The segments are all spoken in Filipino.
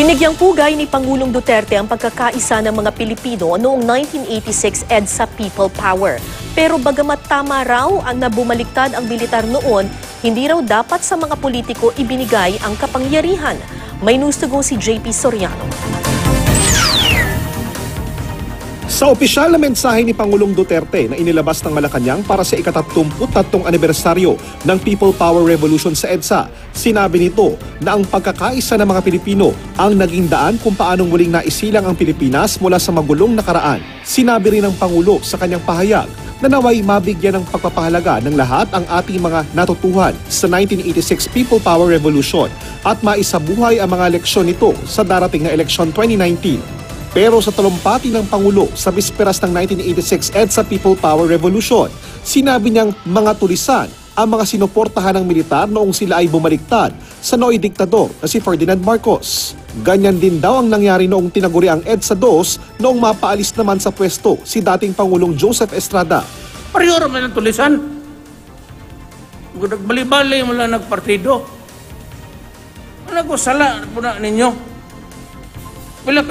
Binigyang pugay ni Pangulong Duterte ang pagkakaisa ng mga Pilipino noong 1986 EDSA People Power. Pero bagamat tama raw ang nabumaliktad ang militar noon, hindi raw dapat sa mga politiko ibinigay ang kapangyarihan. May nustugong si JP Soriano. Sa opisyal na mensahe ni Pangulong Duterte na inilabas ng Malacanang para sa ika-33 anibersaryo ng People Power Revolution sa EDSA, sinabi nito na ang pagkakaisa ng mga Pilipino ang naging daan kung paanong muling naisilang ang Pilipinas mula sa magulong nakaraan. Sinabi rin ng Pangulo sa kanyang pahayag na naway mabigyan ng pagpapahalaga ng lahat ang ating mga natutuhan sa 1986 People Power Revolution at maisabuhay ang mga leksyon nito sa darating na eleksyon 2019. Pero sa talumpati ng Pangulo sa bisperas ng 1986 EDSA People Power Revolution, sinabi niyang mga tulisan ang mga sinuportahan ng militar noong sila ay bumaliktad sa Noy diktador na si Ferdinand Marcos. Ganyan din daw ang nangyari noong tinaguri ang EDSA II noong mapaalis naman sa pwesto si dating Pangulong Joseph Estrada. Pareho naman ang tulisan. Nagbali-bali mo lang nagpartido. Nagusala po na ninyo. Pila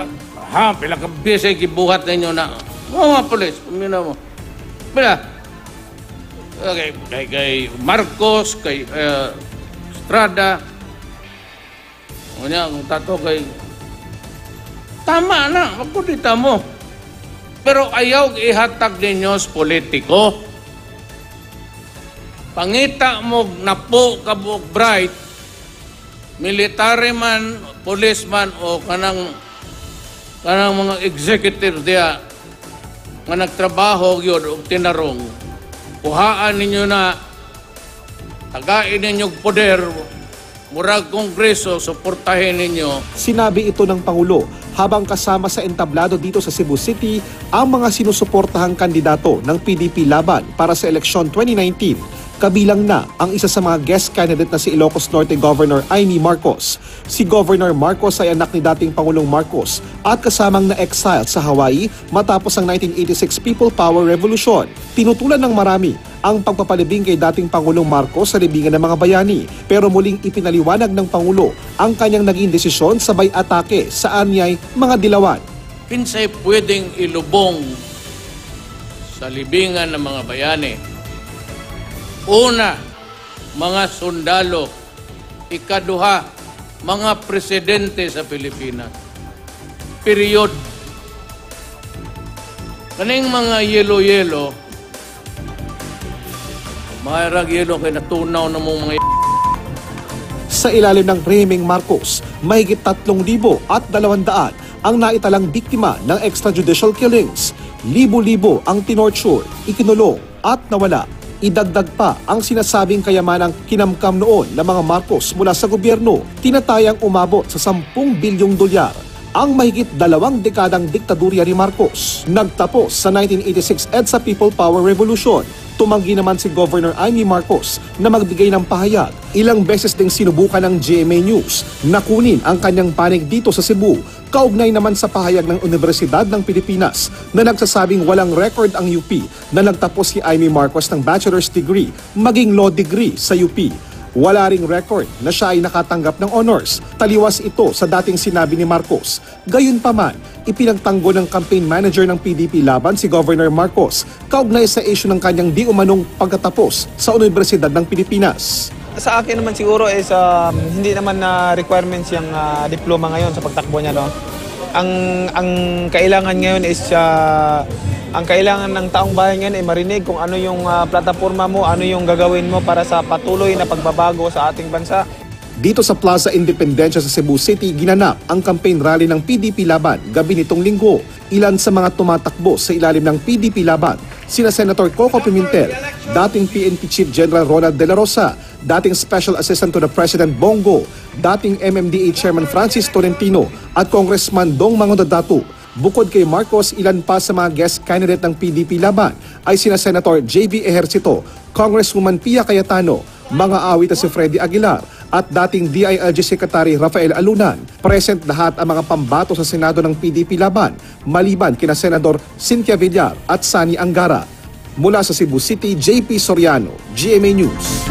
ka bisay gibuhat ninyo na mga polis, pumina mo. Pila? Kay Marcos, kay Estrada. Kanya, kung tato kay... Tama na, magkudita mo. Pero ayaw ihatag ninyo sa politiko. Pangita mo napo kabuk bright, military man, policeman o kanang mga executive diya nga nagtrabaho yun o tinarong, kuhaan ninyo na tagain ninyo poder, murag kongreso, suportahin ninyo. Sinabi ito ng Pangulo habang kasama sa entablado dito sa Cebu City ang mga sinusuportahang kandidato ng PDP laban para sa eleksyon 2019. Kabilang na ang isa sa mga guest candidate na si Ilocos Norte Governor Amy Marcos. Si Governor Marcos ay anak ni dating Pangulong Marcos at kasamang na-exile sa Hawaii matapos ang 1986 People Power Revolution. Tinutulan ng marami ang pagpapalibing kay dating Pangulong Marcos sa libingan ng mga bayani, pero muling ipinaliwanag ng Pangulo ang kanyang naging desisyon sabay atake sa anyay mga dilawan. Pinsay pwedeng ilubong sa libingan ng mga bayani. Una, mga sundalo. Ikaduha, mga presidente sa Pilipinas. Period. Kaning mga yelo-yelo, mayroong yelo kay natunaw na mga Sa ilalim ng rehimeng Marcos, mahigit 3,200 ang naitalang biktima ng extrajudicial killings. Libo-libo ang tinorture, ikinulong at nawala. Idagdag pa ang sinasabing kayamanang kinamkam noon ng mga Marcos mula sa gobyerno, tinatayang umabot sa 10 bilyong dolyar. Ang mahigit 2 dekadang diktadurya ni Marcos nagtapos sa 1986 EDSA People Power Revolution. Tumanggi naman si Governor Amy Marcos na magbigay ng pahayag. Ilang beses ding sinubukan ng GMA News na kunin ang kanyang panig dito sa Cebu. Kaugnay naman sa pahayag ng Universidad ng Pilipinas na nagsasabing walang record ang UP na nagtapos si Amy Marcos ng bachelor's degree maging law degree sa UP. Wala ring record na siya ay nakatanggap ng honors. Taliwas ito sa dating sinabi ni Marcos. Gayunpaman, ipinagtanggol ng campaign manager ng PDP laban si Governor Marcos kaugnay sa issue ng kanyang di umanong pagkatapos sa Universidad ng Pilipinas. Sa akin naman siguro is hindi naman na requirements yung diploma ngayon sa pagtakbo niya, no. Ang kailangan ngayon is ang kailangan ng taong bayan ngayon ay marinig kung ano yung plataforma mo, ano yung gagawin mo para sa patuloy na pagbabago sa ating bansa. Dito sa Plaza Independencia sa Cebu City, ginanap ang campaign rally ng PDP Laban gabi nitong linggo. Ilan sa mga tumatakbo sa ilalim ng PDP Laban, sina Senator Coco Pimentel, dating PNP Chief General Ronald De La Rosa, dating Special Assistant to the President Bongo, dating MMDA Chairman Francis Tolentino at Congressman Dong Mangodadato. Bukod kay Marcos, ilan pa sa mga guest candidate ng PDP Laban ay sina Senator JV Ejercito, Congresswoman Pia Cayetano, mga awit na si Freddy Aguilar at dating DILG Secretary Rafael Alunan. Present lahat ang mga pambato sa Senado ng PDP Laban, maliban kina Senador Cynthia Villar at Sani Angara. Mula sa Cebu City, JP Soriano, GMA News.